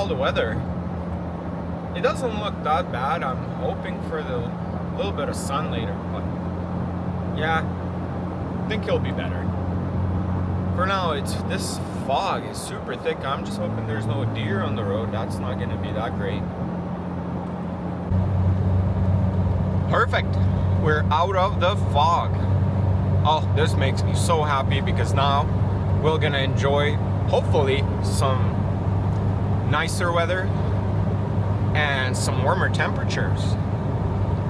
all the weather, it doesn't look that bad. I'm hoping for the little bit of sun later, but yeah, I think it'll be better. For now, this fog is super thick. I'm just hoping there's no deer on the road. That's not going to be that great. Perfect. We're out of the fog. Oh, this makes me so happy because now we're going to enjoy, hopefully, some nicer weather and some warmer temperatures.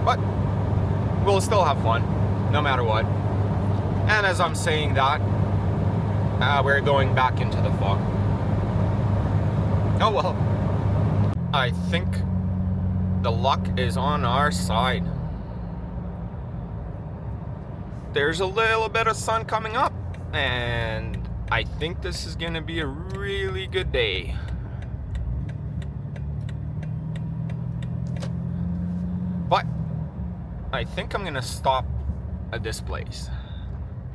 But we'll still have fun no matter what. And as I'm saying that, we're going back into the fog. Oh well, I think the luck is on our side. There's a little bit of sun coming up, and I think this is gonna be a really good day. But I think I'm gonna stop at this place.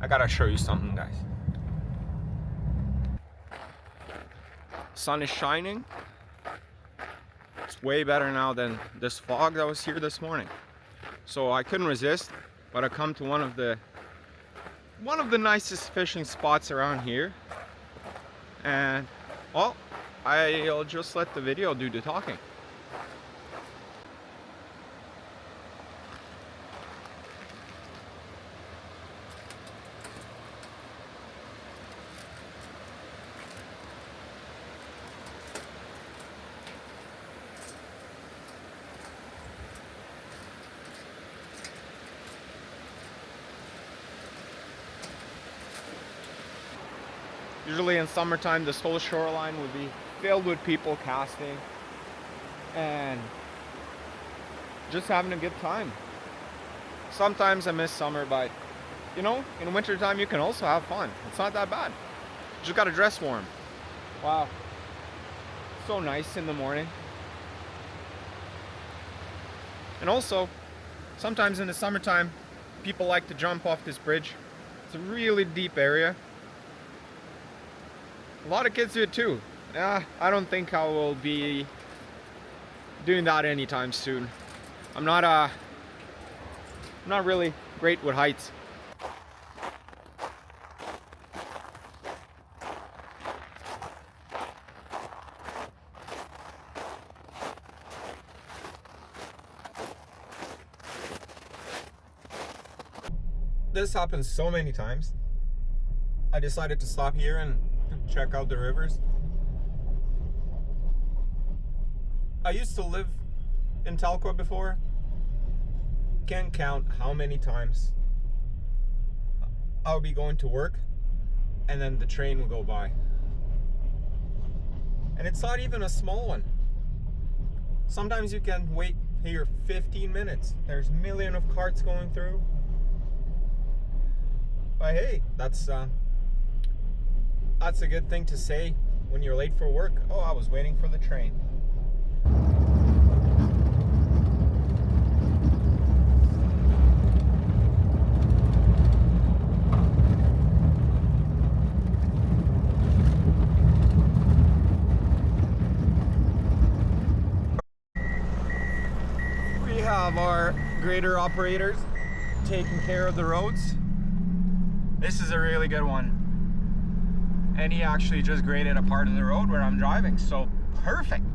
I gotta show you something, guys. Sun is shining. It's way better now than this fog that was here this morning. So I couldn't resist, but I come to one of the nicest fishing spots around here. And well, I'll just let the video do the talking. Usually in summertime, this whole shoreline would be filled with people casting and just having a good time. Sometimes I miss summer, but you know, in wintertime you can also have fun. It's not that bad. You just gotta dress warm. Wow. So nice in the morning. And also, sometimes in the summertime, people like to jump off this bridge. It's a really deep area. A lot of kids do it too. I don't think I will be doing that anytime soon. I'm not really great with heights. This happens so many times. I decided to stop here and check out the rivers. I used to live in Talco before. Can't count how many times I'll be going to work and then the train will go by. And it's not even a small one. Sometimes you can wait here 15 minutes. There's a million of carts going through. But hey, that's a good thing to say when you're late for work. Oh, I was waiting for the train. We have our grader operators taking care of the roads. This is a really good one. And he actually just graded a part of the road where I'm driving, so perfect.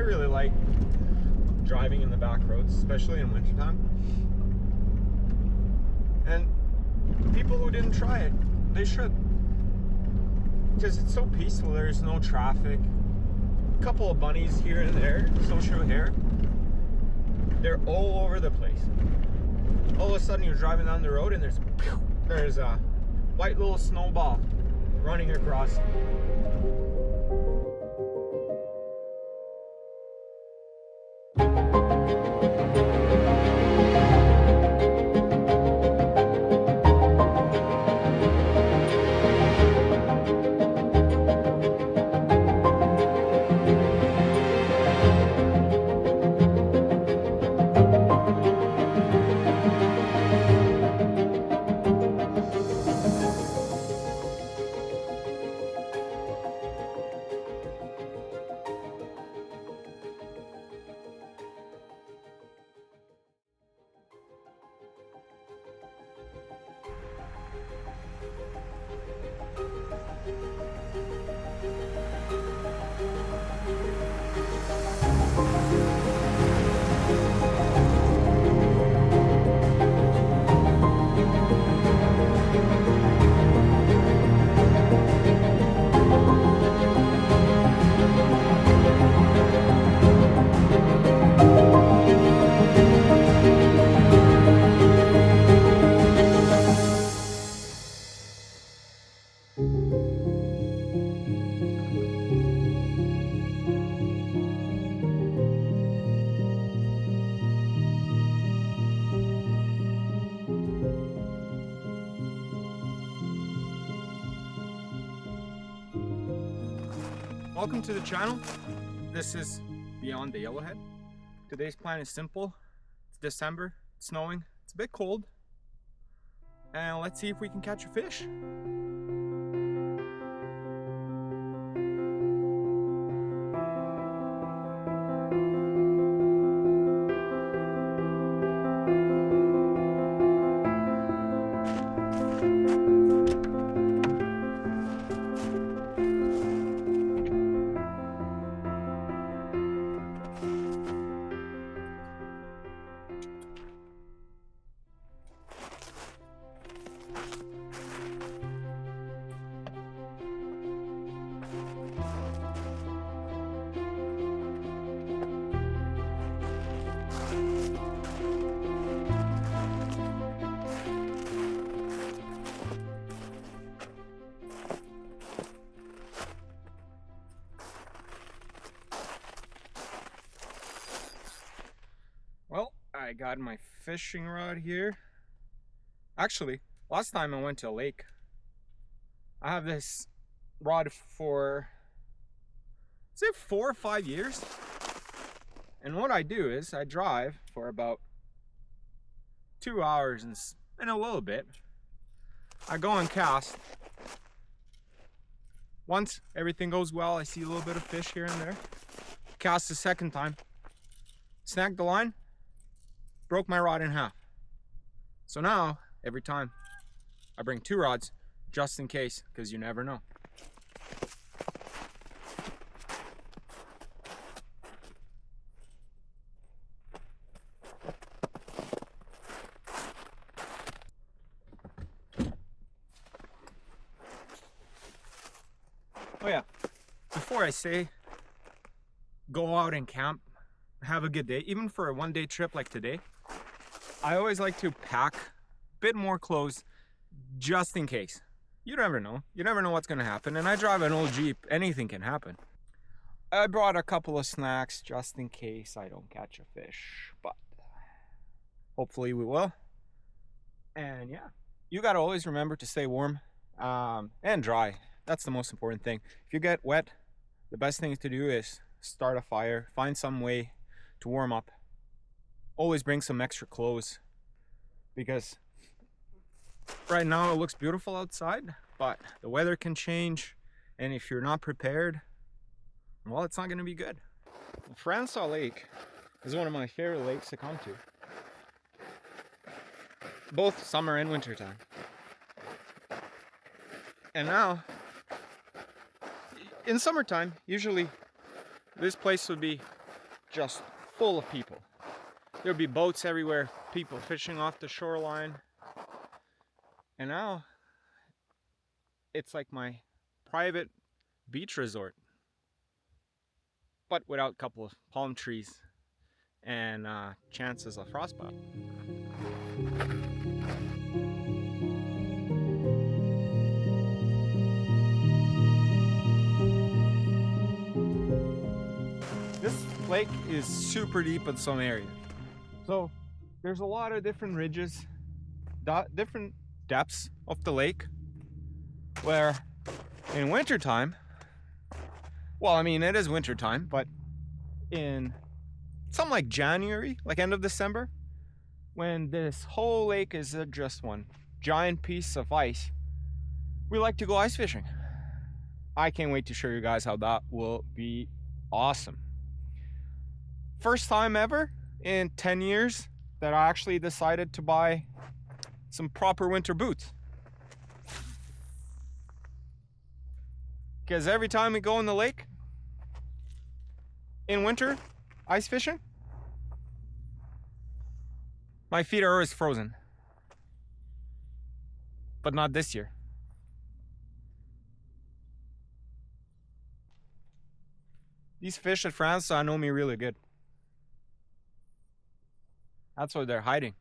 really like driving in the back roads, especially in wintertime. And people who didn't try it, they should. Because it's so peaceful, there's no traffic. A couple of bunnies here and there, social hair. They're all over the place. All of a sudden you're driving down the road and there's a white little snowball running across. Welcome to the channel. This is Beyond the Yellowhead. Today's plan is simple. It's December, it's snowing, it's a bit cold, and let's see if we can catch a fish. Well, I got my fishing rod here. Actually, last time I went to a lake, I have this rod for, say, 4 or 5 years. And what I do is I drive for about 2 hours and a little bit. I go and cast. Once everything goes well, I see a little bit of fish here and there. Cast the second time, snag the line, broke my rod in half. So now, every time, I bring 2 rods, just in case, because you never know. Oh yeah, before I say go out and camp, have a good day, even for a one-day trip like today, I always like to pack a bit more clothes just in case. You never know. You never know what's going to happen. And I drive an old Jeep. Anything can happen. I brought a couple of snacks just in case I don't catch a fish. But hopefully we will. And yeah, you got to always remember to stay warm and dry. That's the most important thing. If you get wet, the best thing to do is start a fire. Find some way to warm up. Always bring some extra clothes, because right now it looks beautiful outside, but the weather can change, and if you're not prepared, well, it's not going to be good. Francois Lake is one of my favorite lakes to come to, both summer and winter time. And now, in summertime, usually this place would be just full of people. There'd be boats everywhere, people fishing off the shoreline. And now it's like my private beach resort, but without a couple of palm trees and chances of frostbite. This lake is super deep in some areas. So there's a lot of different ridges, different depths of the lake, where in wintertime, well, I mean, it is wintertime, but in something like January, like end of December, when this whole lake is just one giant piece of ice, we like to go ice fishing. I can't wait to show you guys how that will be awesome. First time ever in 10 years that I actually decided to buy some proper winter boots. Because every time we go in the lake in winter ice fishing, my feet are always frozen. But not this year. These fish at France know me really good. That's why they're hiding.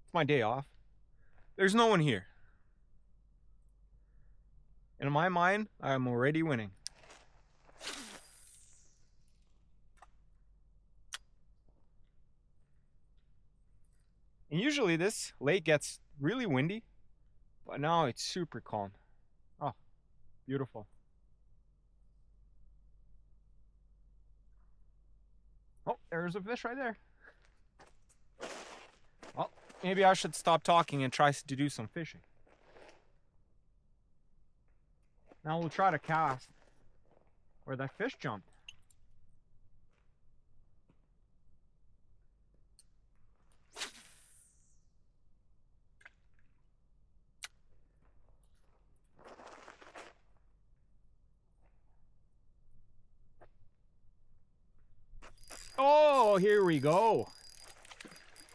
It's my day off. There's no one here. And in my mind, I'm already winning. And usually this lake gets really windy, but now it's super calm. Oh, beautiful. Oh, there's a fish right there. Well, maybe I should stop talking and try to do some fishing. Now we'll try to cast where that fish jumped. Oh, here we go.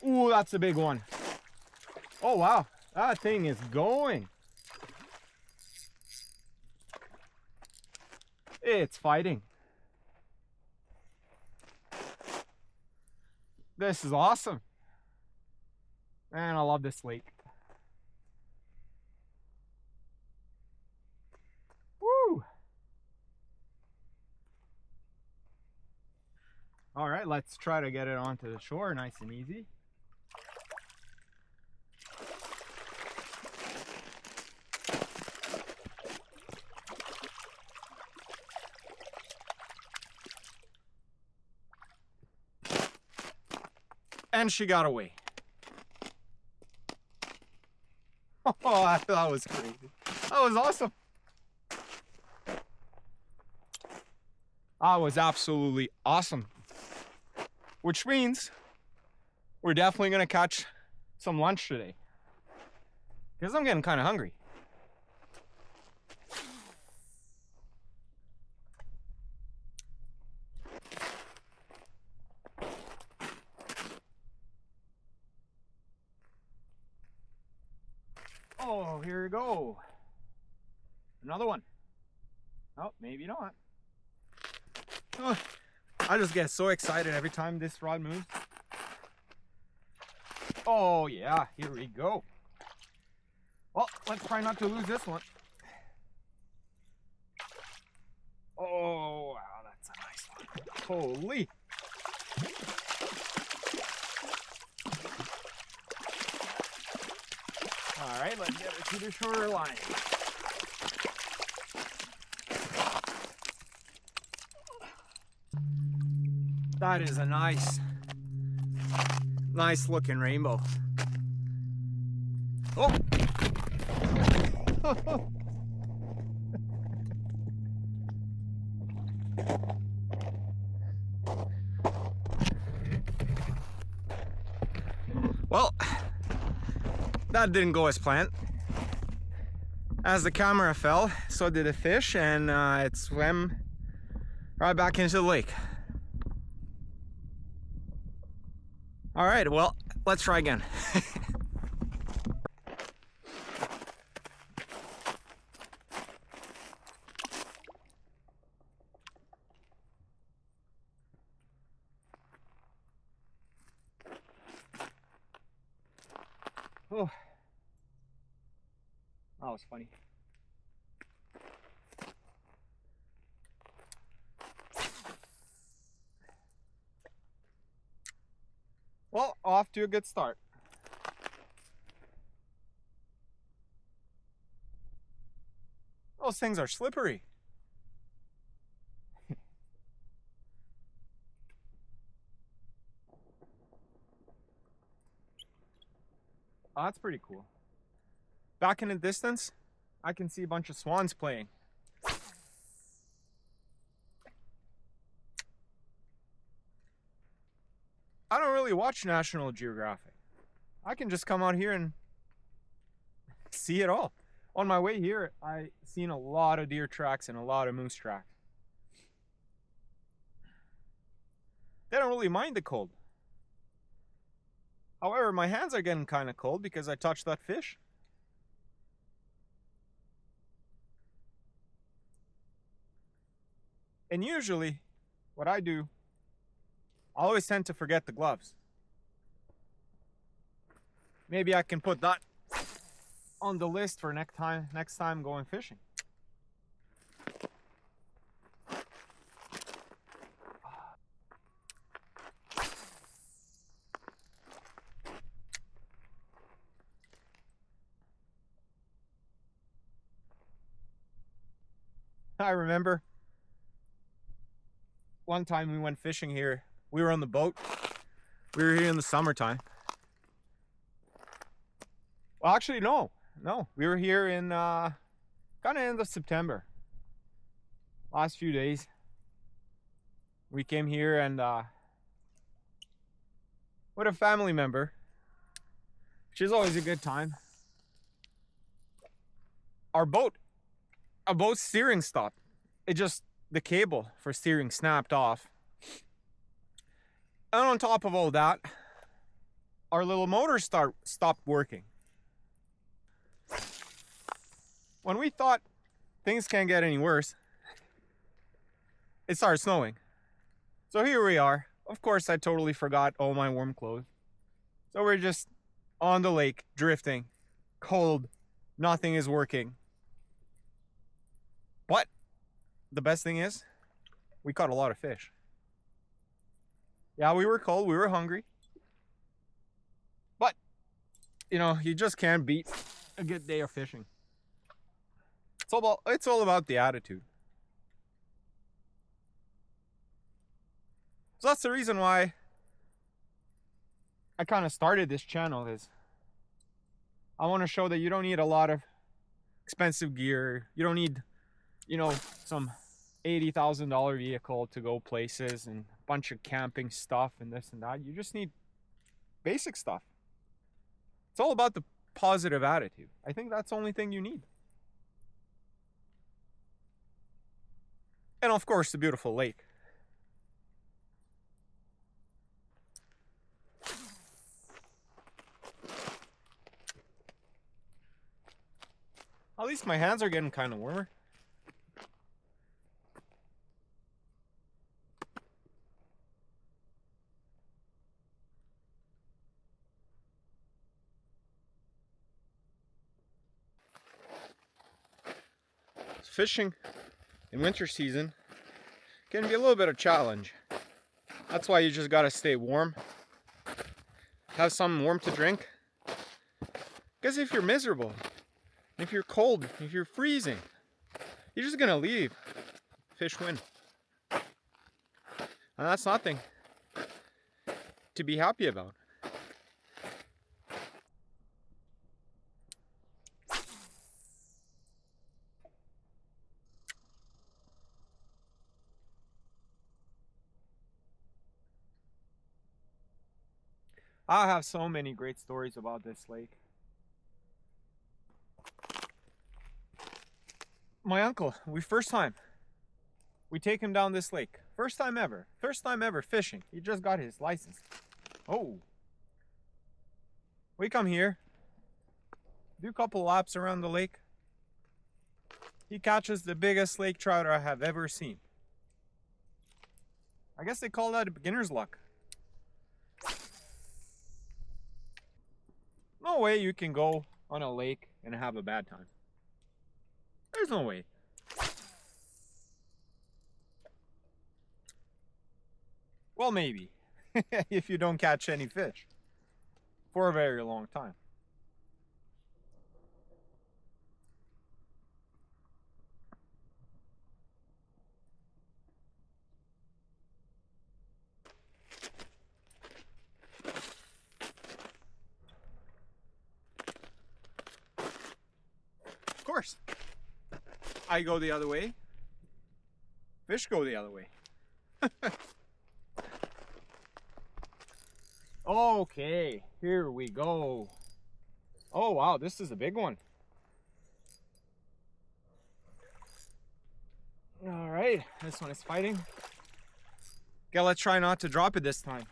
Ooh, that's a big one. Oh, wow. That thing is going. It's fighting. This is awesome. Man, I love this lake. Woo! All right, let's try to get it onto the shore nice and easy. And she got away. Oh, that was crazy. That was awesome. That was absolutely awesome. Which means we're definitely going to catch some lunch today. Because I'm getting kind of hungry. Oh, here we go. Another one. Oh, maybe not. Oh, I just get so excited every time this rod moves. Oh yeah, here we go. Well, let's try not to lose this one. Oh wow, that's a nice one. Holy. All right, let's get it to the shoreline. That is a nice looking rainbow. Oh! Well, that didn't go as planned. As the camera fell, so did a fish, and it swam right back into the lake. All right, well, let's try again. Oh, that was funny. Well, off to a good start. Those things are slippery. Oh, that's pretty cool. Back in the distance, I can see a bunch of swans playing. I don't really watch National Geographic. I can just come out here and see it all. On my way here, I seen a lot of deer tracks and a lot of moose tracks. They don't really mind the cold. However, my hands are getting kind of cold because I touched that fish. And usually, what I do, I always tend to forget the gloves. Maybe I can put that on the list for next time going fishing. I remember one time we went fishing here. We were on the boat. We were here in the summertime. Well, actually, no. We were here in kind of end of September. Last few days. We came here and with a family member, which is always a good time. Our boat steering stopped. The cable for steering snapped off. And on top of all that, our little motor stopped working. When we thought things can't get any worse, it started snowing. So here we are. Of course, I totally forgot all my warm clothes. So we're just on the lake, drifting, cold, nothing is working. But the best thing is, we caught a lot of fish. Yeah, we were cold, we were hungry. But, you know, you just can't beat a good day of fishing. It's all about the attitude. So that's the reason why I kind of started this channel, is I want to show that you don't need a lot of expensive gear. You don't need, you know, some $80,000 vehicle to go places and a bunch of camping stuff and this and that. You just need basic stuff. It's all about the positive attitude. I think that's the only thing you need. And of course, the beautiful lake. At least my hands are getting kind of warmer. Fishing in winter season can be a little bit of a challenge. That's why you just gotta stay warm. Have something warm to drink. Because if you're miserable, if you're cold, if you're freezing, you're just gonna leave. Fish win. And that's nothing to be happy about. I have so many great stories about this lake. my uncle, first time we take him down this lake. First time ever fishing. He just got his license. Oh. We come here, do a couple laps around the lake. He catches the biggest lake trout I have ever seen. I guess they call that a beginner's luck. No way you can go on a lake and have a bad time. There's no way. Well, maybe. If you don't catch any fish for a very long time. Of course. I go the other way. Fish go the other way. Okay, here we go. Oh wow, this is a big one. All right, this one is fighting. Okay, let's try not to drop it this time.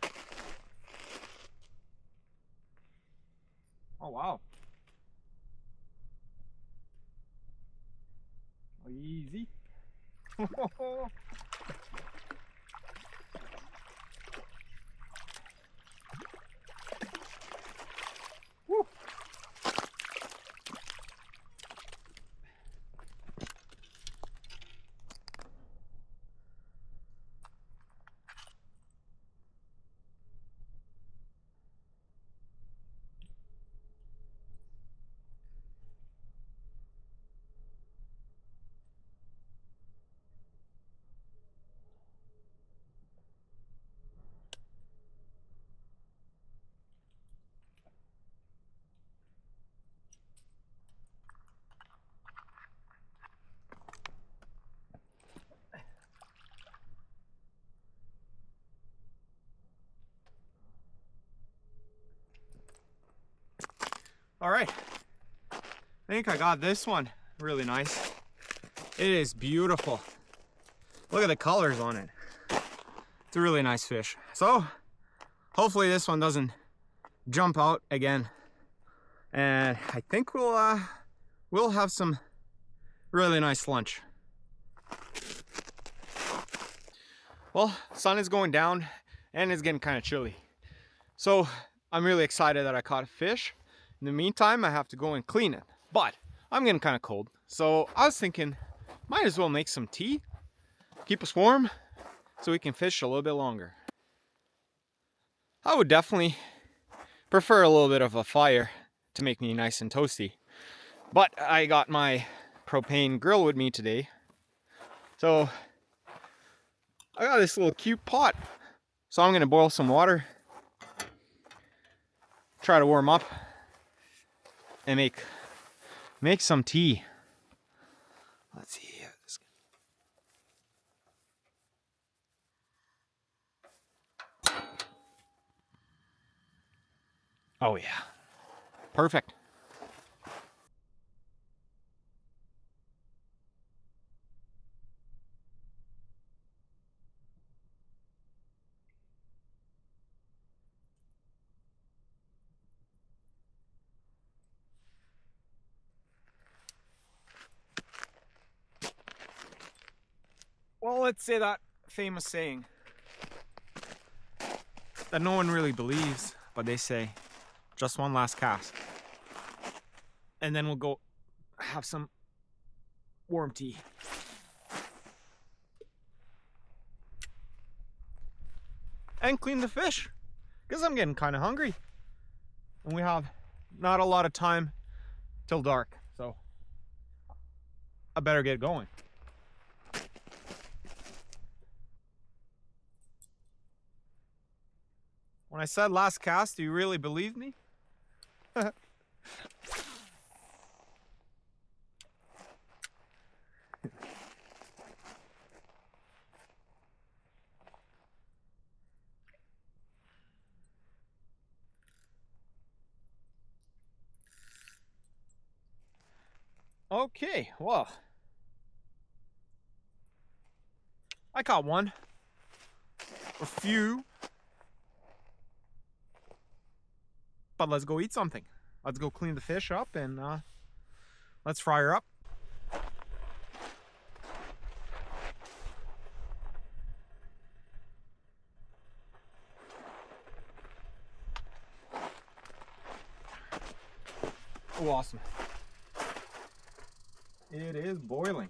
Oh wow. Oh, easy. Woo. All right, I think I got this one really nice. It is beautiful. Look at the colors on it. It's a really nice fish. So hopefully this one doesn't jump out again. And I think we'll have some really nice lunch. Well, sun is going down and it's getting kind of chilly. So I'm really excited that I caught a fish. In the meantime, I have to go and clean it. But I'm getting kind of cold. So I was thinking, might as well make some tea. Keep us warm so we can fish a little bit longer. I would definitely prefer a little bit of a fire to make me nice and toasty. But I got my propane grill with me today. So I got this little cute pot. So I'm gonna boil some water. Try to warm up. And make some tea. Let's see. Oh yeah, perfect. Well, let's say that famous saying that no one really believes, but they say, just one last cast. And then we'll go have some warm tea. And clean the fish, because I'm getting kind of hungry. And we have not a lot of time till dark, so I better get going. When I said last cast, do you really believe me? Okay, well, I caught one. A few. But let's go eat something. Let's go clean the fish up and let's fry her up. Oh, awesome. It is boiling.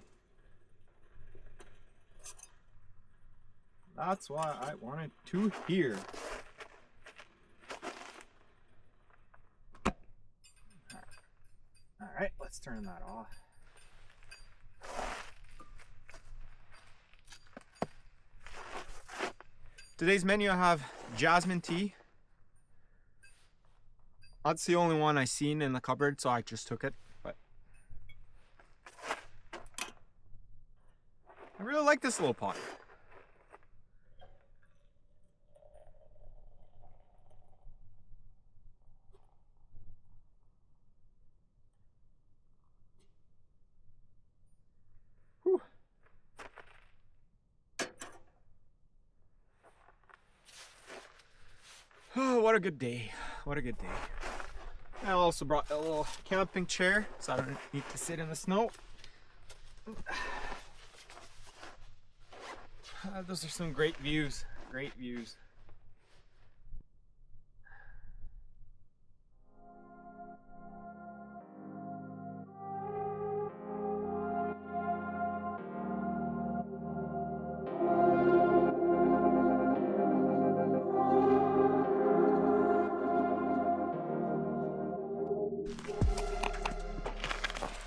That's why I wanted to hear. All right, let's turn that off. Today's menu, I have jasmine tea. That's the only one I seen in the cupboard, so I just took it. But I really like this little pot. Whew. Oh, what a good day. What a good day. I also brought a little camping chair so I don't need to sit in the snow. Those are some great views. Great views.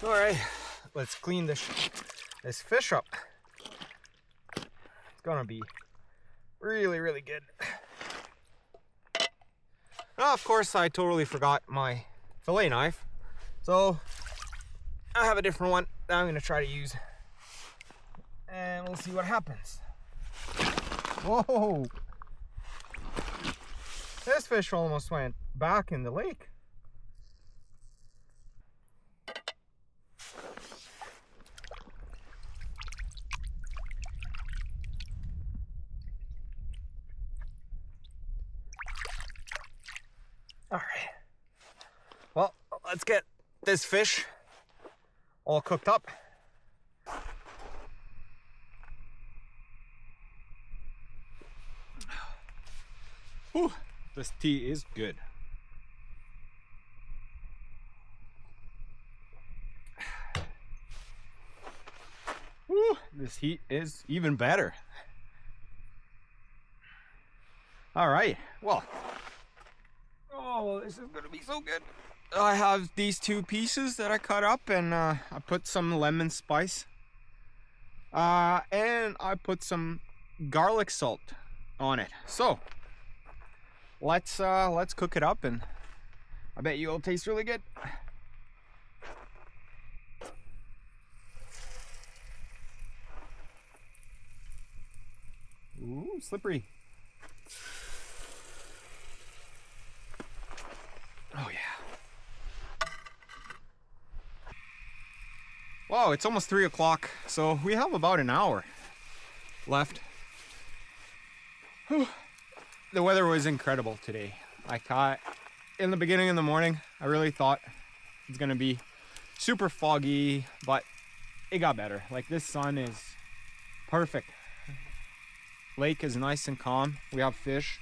All right, let's clean this fish up. It's gonna be really, really good. Now, of course, I totally forgot my fillet knife, so I have a different one that I'm gonna try to use, and we'll see what happens. Whoa! This fish almost went back in the lake. All right, well, let's get this fish all cooked up. Whew, this tea is good. Whew, this heat is even better. All right, well. Oh, this is gonna be so good. I have these two pieces that I cut up, and I put some lemon spice. And I put some garlic salt on it. So let's cook it up, and I bet you it'll taste really good. Ooh, slippery. Oh yeah. Wow, it's almost 3 o'clock, so we have about an hour left. Whew. The weather was incredible today. In the beginning of the morning, I really thought it's gonna be super foggy, but it got better. Like, this sun is perfect. Lake is nice and calm. We have fish,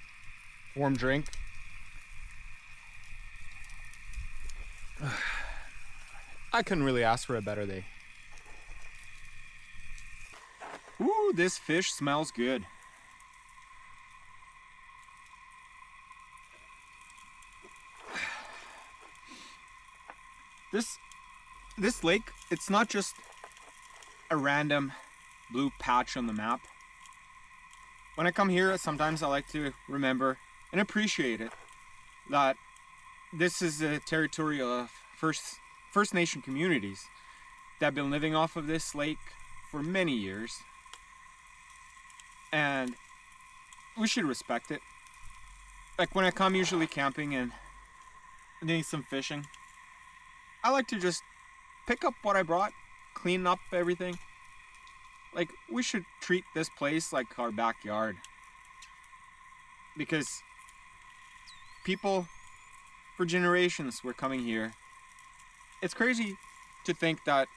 warm drink. I couldn't really ask for a better day. Ooh, this fish smells good. This lake, it's not just a random blue patch on the map. When I come here, sometimes I like to remember and appreciate it, that this is a territory of First Nation communities that have been living off of this lake for many years, and we should respect it. Like, when I come usually camping and doing some fishing, I like to just pick up what I brought, clean up everything, Like, we should treat this place like our backyard. Because people for generations were coming here. It's crazy to think that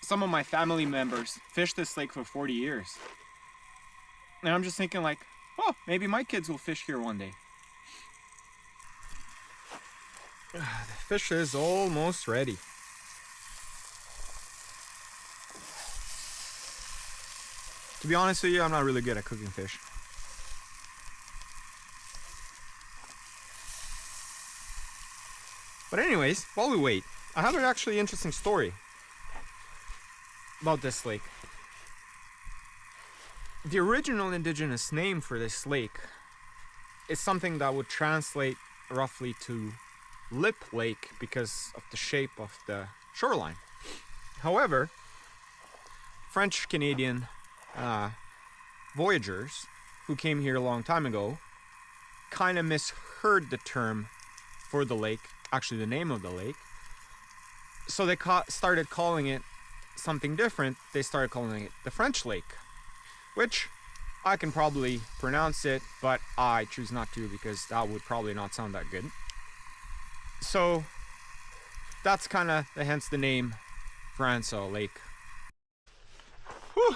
some of my family members fished this lake for 40 years. And I'm just thinking like, oh, maybe my kids will fish here one day. The fish is almost ready. To be honest with you, I'm not really good at cooking fish. But anyways, while we wait, I have an actually interesting story about this lake. The original indigenous name for this lake is something that would translate roughly to lip lake because of the shape of the shoreline. However, French-Canadian voyagers who came here a long time ago kind of misheard the term for the lake, actually the name of the lake. So they started calling it something different. They started calling it the French Lake, which I can probably pronounce it, but I choose not to because that would probably not sound that good. So that's kind of hence the name Francois Lake. Whew.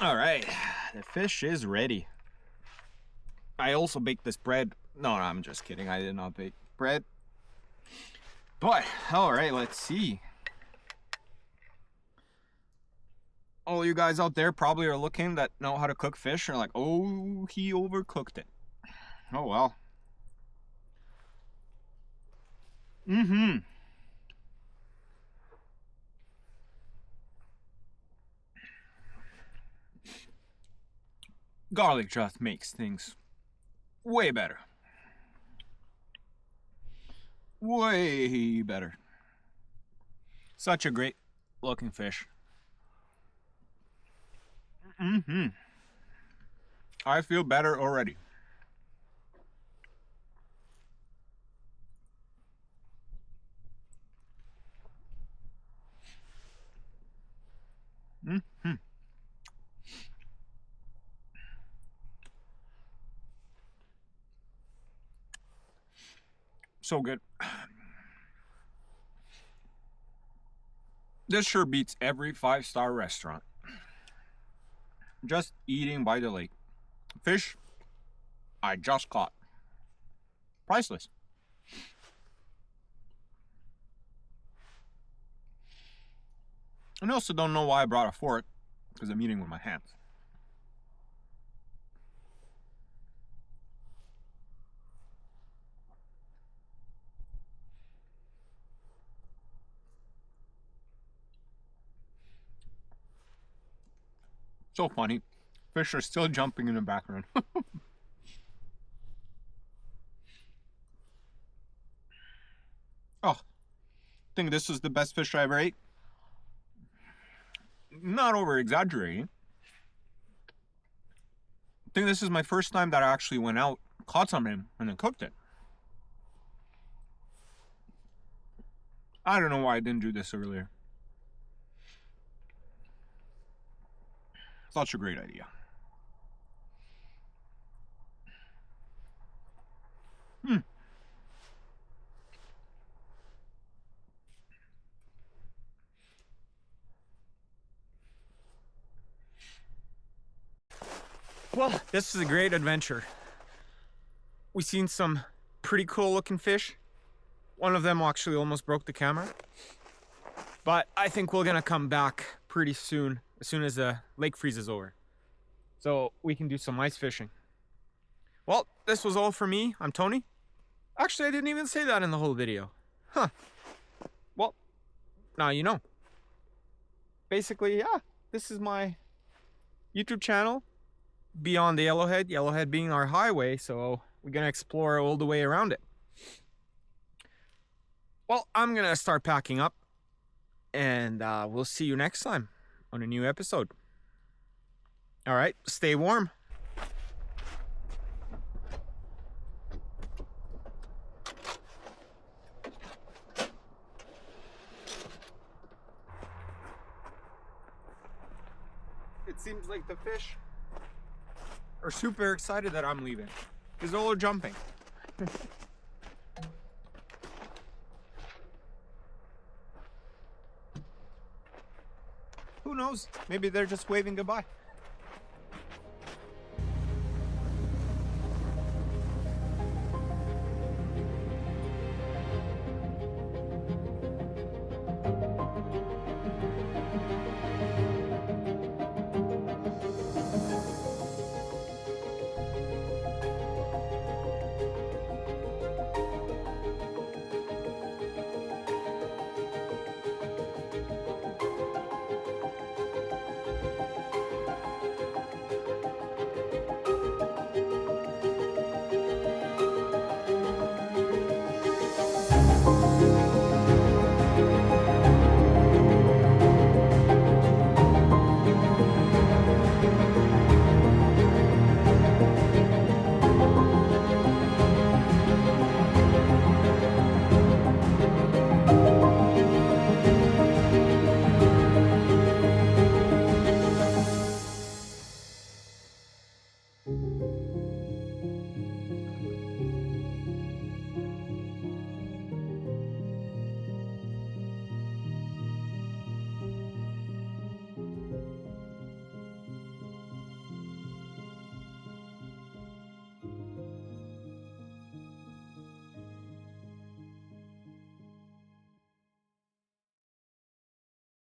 All right, the fish is ready. I also baked this bread. No, I'm just kidding. I did not bake bread. But, all right, let's see. All you guys out there probably are looking that know how to cook fish and are like, oh, he overcooked it. Oh, well. Garlic just makes things way better. Way better. Such a great looking fish. I feel better already. So good. This sure beats every 5-star restaurant. Just eating by the lake. Fish I just caught. Priceless. And I also don't know why I brought a fork, because I'm eating with my hands. So funny. Fish are still jumping in the background. Oh, I think this is the best fish I ever ate. Not over exaggerating. I think this is my first time that I actually went out, caught something, and then cooked it. I don't know why I didn't do this earlier. Such a great idea. Well, this is a great adventure. We've seen some pretty cool looking fish. One of them actually almost broke the camera. But I think we're gonna come back pretty soon, as soon as the lake freezes over. So we can do some ice fishing. Well, this was all for me. I'm Tony. Actually, I didn't even say that in the whole video. Huh. Well, now you know. Basically, yeah, this is my YouTube channel. Beyond the Yellowhead, Yellowhead being our highway, so we're gonna explore all the way around it. Well, I'm gonna start packing up, and we'll see you next time on a new episode. All right, stay warm. It's seems like the fish are super excited that I'm leaving because they're all jumping. Who knows? Maybe they're just waving goodbye.